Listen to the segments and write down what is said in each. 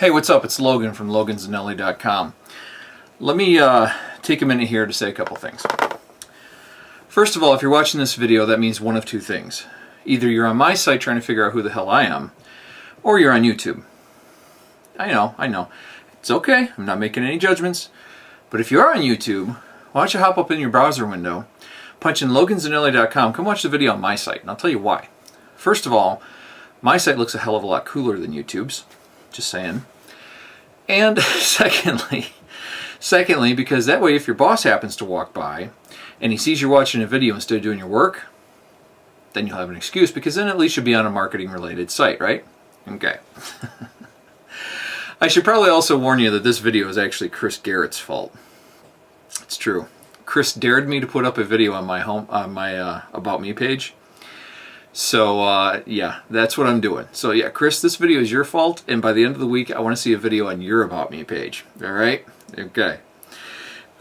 Hey, what's up? It's Logan from LoganZanelli.com. Let me take a minute here to say a couple things. First of all, if you're watching this video, that means one of two things. Either you're on my site trying to figure out who the hell I am, or you're on YouTube. I know. It's okay. I'm not making any judgments. But if you're on YouTube, why don't you hop up in your browser window, punch in LoganZanelli.com, come watch the video on my site, and I'll tell you why. First of all, my site looks a hell of a lot cooler than YouTube's. Just saying. And secondly, because that way if your boss happens to walk by and he sees you're watching a video instead of doing your work, then you'll have an excuse, because then at least you'll be on a marketing related site, right? Okay. I should probably also warn you that this video is actually Chris Garrett's fault. It's true. Chris dared me to put up a video on my About Me page. So yeah, that's what I'm doing. So yeah, Chris, this video is your fault, and by the end of the week I want to see a video on your About Me page. Alright? Okay.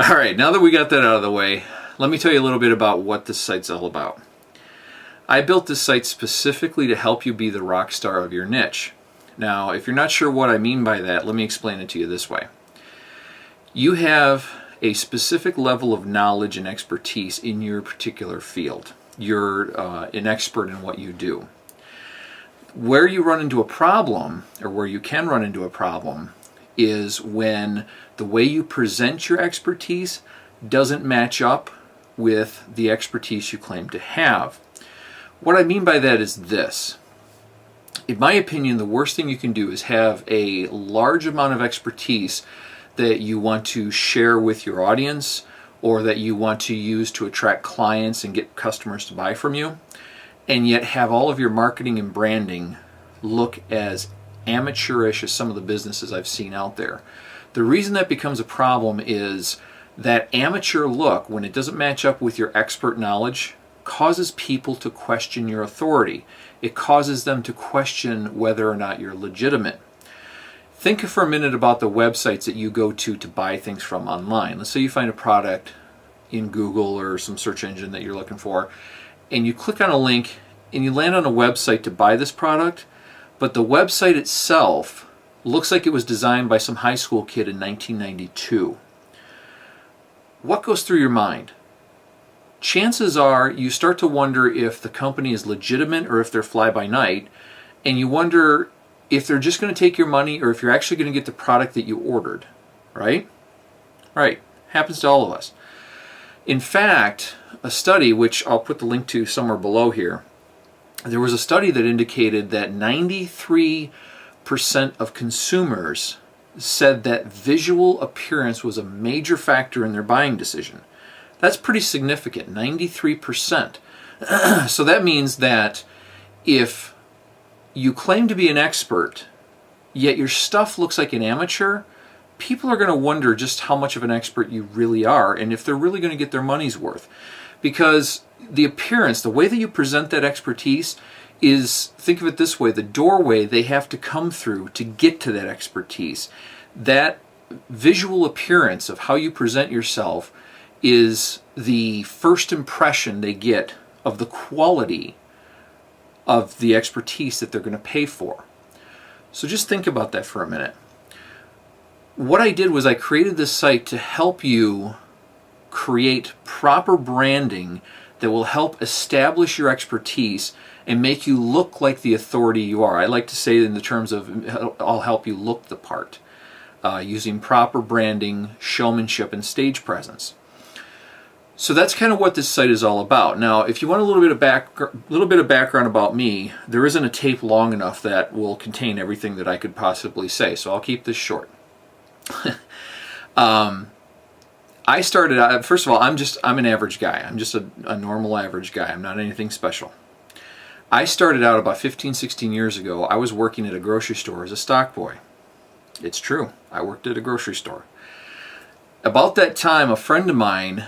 Alright, now that we got that out of the way, let me tell you a little bit about what this site's all about. I built this site specifically to help you be the rock star of your niche. Now, if you're not sure what I mean by that, let me explain it to you this way. You have a specific level of knowledge and expertise in your particular field. You're an expert in what you do. Where you run into a problem, or where you can run into a problem, is when the way you present your expertise doesn't match up with the expertise you claim to have. What I mean by that is this. In my opinion, the worst thing you can do is have a large amount of expertise that you want to share with your audience, or that you want to use to attract clients and get customers to buy from you, and yet have all of your marketing and branding look as amateurish as some of the businesses I've seen out there. The reason that becomes a problem is that amateur look, when it doesn't match up with your expert knowledge, causes people to question your authority. It causes them to question whether or not you're legitimate. Think for a minute about the websites that you go to buy things from online. Let's say you find a product in Google or some search engine that you're looking for, and you click on a link and you land on a website to buy this product, but the website itself looks like it was designed by some high school kid in 1992. What goes through your mind? Chances are you start to wonder if the company is legitimate or if they're fly-by-night, and you wonder if they're just going to take your money or if you're actually going to get the product that you ordered, right? Right. Happens to all of us. In fact, a study, which I'll put the link to somewhere below here, there was a study that indicated that 93% of consumers said that visual appearance was a major factor in their buying decision. That's pretty significant, 93%. So that means that if you claim to be an expert, yet your stuff looks like an amateur, people are going to wonder just how much of an expert you really are, and if they're really going to get their money's worth. Because the appearance, the way that you present that expertise is, think of it this way, the doorway they have to come through to get to that expertise. That visual appearance of how you present yourself is the first impression they get of the quality of the expertise that they're going to pay for. So just think about that for a minute. What I did was I created this site to help you create proper branding that will help establish your expertise and make you look like the authority you are. I like to say it in the terms of I'll help you look the part, using proper branding, showmanship, and stage presence. So that's kind of what this site is all about. Now, if you want a little bit of background about me, there isn't a tape long enough that will contain everything that I could possibly say, so I'll keep this short. I started out, first of all, I'm an average guy. I'm just a normal average guy. I'm not anything special. I started out about 15, 16 years ago. I was working at a grocery store as a stock boy. It's true. I worked at a grocery store. About that time, a friend of mine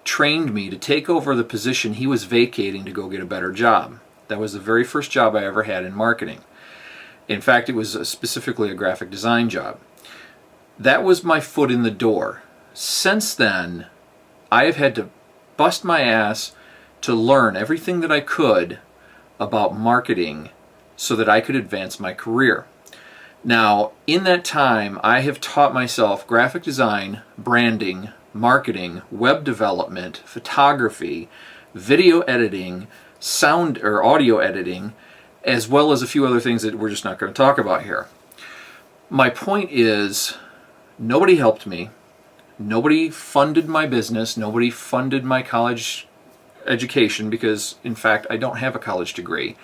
trained me to take over the position he was vacating to go get a better job. That was the very first job I ever had in marketing. In fact, it was specifically a graphic design job. That was my foot in the door. Since then, I have had to bust my ass to learn everything that I could about marketing so that I could advance my career. Now, in that time, I have taught myself graphic design, branding, marketing, web development, photography, video editing, sound or audio editing, as well as a few other things that we're just not going to talk about here. My point is, nobody helped me. Nobody funded my business. Nobody funded my college education because, in fact, I don't have a college degree.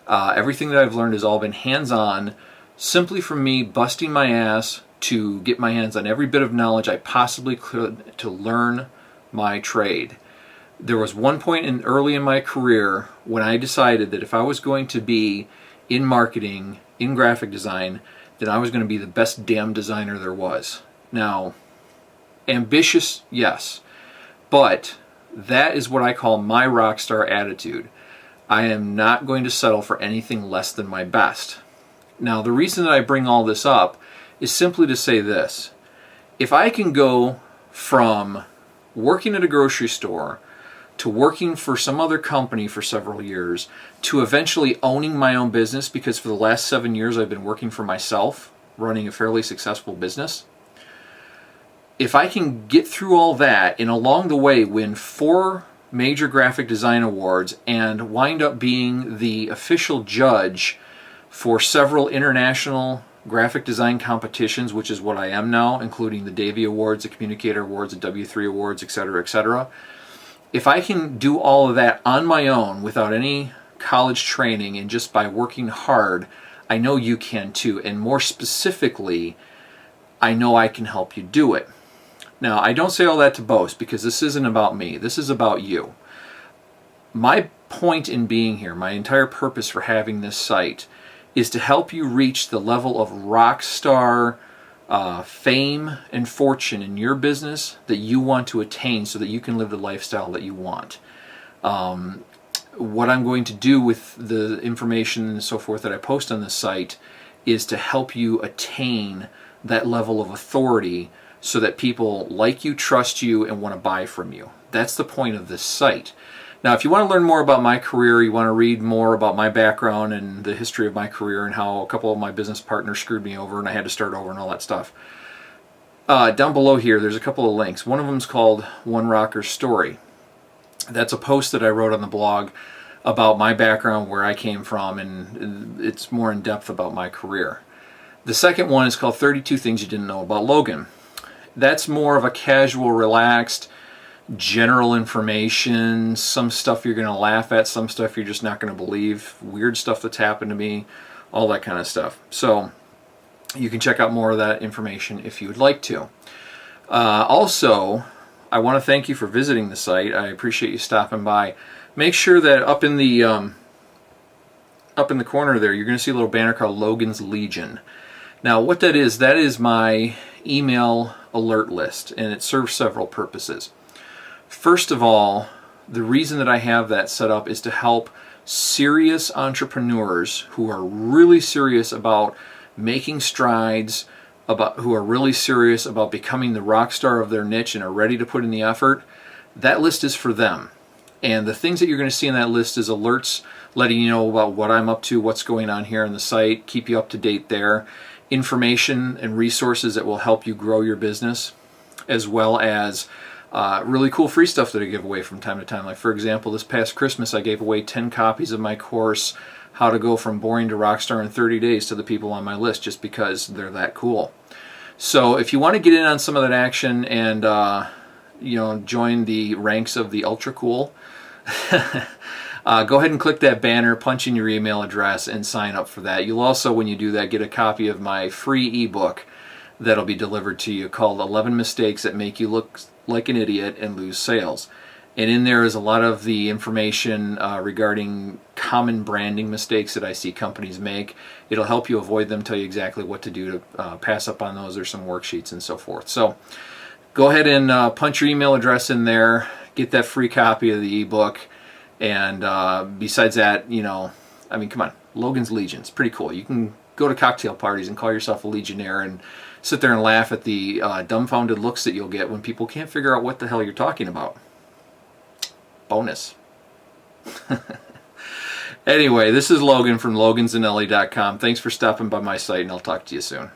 Everything that I've learned has all been hands-on, simply from me busting my ass to get my hands on every bit of knowledge I possibly could to learn my trade. There was one point early in my career when I decided that if I was going to be in marketing, in graphic design, then I was going to be the best damn designer there was. Now, ambitious, yes, but that is what I call my rock star attitude. I am not going to settle for anything less than my best. Now, the reason that I bring all this up is simply to say this. If I can go from working at a grocery store to working for some other company for several years to eventually owning my own business, because for the last 7 years I've been working for myself, running a fairly successful business, if I can get through all that and along the way win 4 major graphic design awards and wind up being the official judge for several international graphic design competitions, which is what I am now, including the Davy Awards, the Communicator Awards, the W3 Awards, etc., etc. If I can do all of that on my own without any college training and just by working hard, I know you can too. And more specifically, I know I can help you do it. Now, I don't say all that to boast because this isn't about me. This is about you. My point in being here, my entire purpose for having this site, is to help you reach the level of rock star fame and fortune in your business that you want to attain so that you can live the lifestyle that you want. What I'm going to do with the information and so forth that I post on this site is to help you attain that level of authority so that people like you, trust you, and want to buy from you. That's the point of this site. Now, if you want to learn more about my career, you want to read more about my background and the history of my career and how a couple of my business partners screwed me over and I had to start over and all that stuff, down below here, there's a couple of links. One of them is called One Rocker's Story. That's a post that I wrote on the blog about my background, where I came from, and it's more in depth about my career. The second one is called 32 Things You Didn't Know About Logan. That's more of a casual, relaxed, general information, some stuff you're going to laugh at, some stuff you're just not going to believe, weird stuff that's happened to me, all that kind of stuff. So you can check out more of that information if you would like to. Also, I want to thank you for visiting the site. I appreciate you stopping by. Make sure that up in the corner there, you're going to see a little banner called Logan's Legion. Now, what that is my email alert list, and it serves several purposes. First of all, the reason that I have that set up is to help serious entrepreneurs who are really serious about making strides, who are really serious about becoming the rock star of their niche and are ready to put in the effort. That list is for them. And the things that you're going to see in that list is alerts letting you know about what I'm up to, what's going on here on the site, keep you up to date there, information and resources that will help you grow your business, as well as really cool free stuff that I give away from time to time. Like, for example, this past Christmas I gave away 10 copies of my course, How to Go From Boring to Rockstar in 30 Days, to the people on my list, just because they're that cool. So if you want to get in on some of that action and join the ranks of the ultra cool, go ahead and click that banner, punch in your email address, and sign up for that. You'll also, when you do that, get a copy of my free ebook that'll be delivered to you called 11 Mistakes That Make You Look Like an Idiot and Lose Sales. And in there is a lot of the information regarding common branding mistakes that I see companies make. It'll help you avoid them, tell you exactly what to do to pass up on those. There's some worksheets and so forth. So go ahead and punch your email address in there, get that free copy of the ebook. And besides that, come on, Logan's Legion. It's pretty cool. You can go to cocktail parties and call yourself a Legionnaire and sit there and laugh at the dumbfounded looks that you'll get when people can't figure out what the hell you're talking about. Bonus. Anyway, this is Logan from loganzanelli.com. Thanks for stopping by my site, and I'll talk to you soon.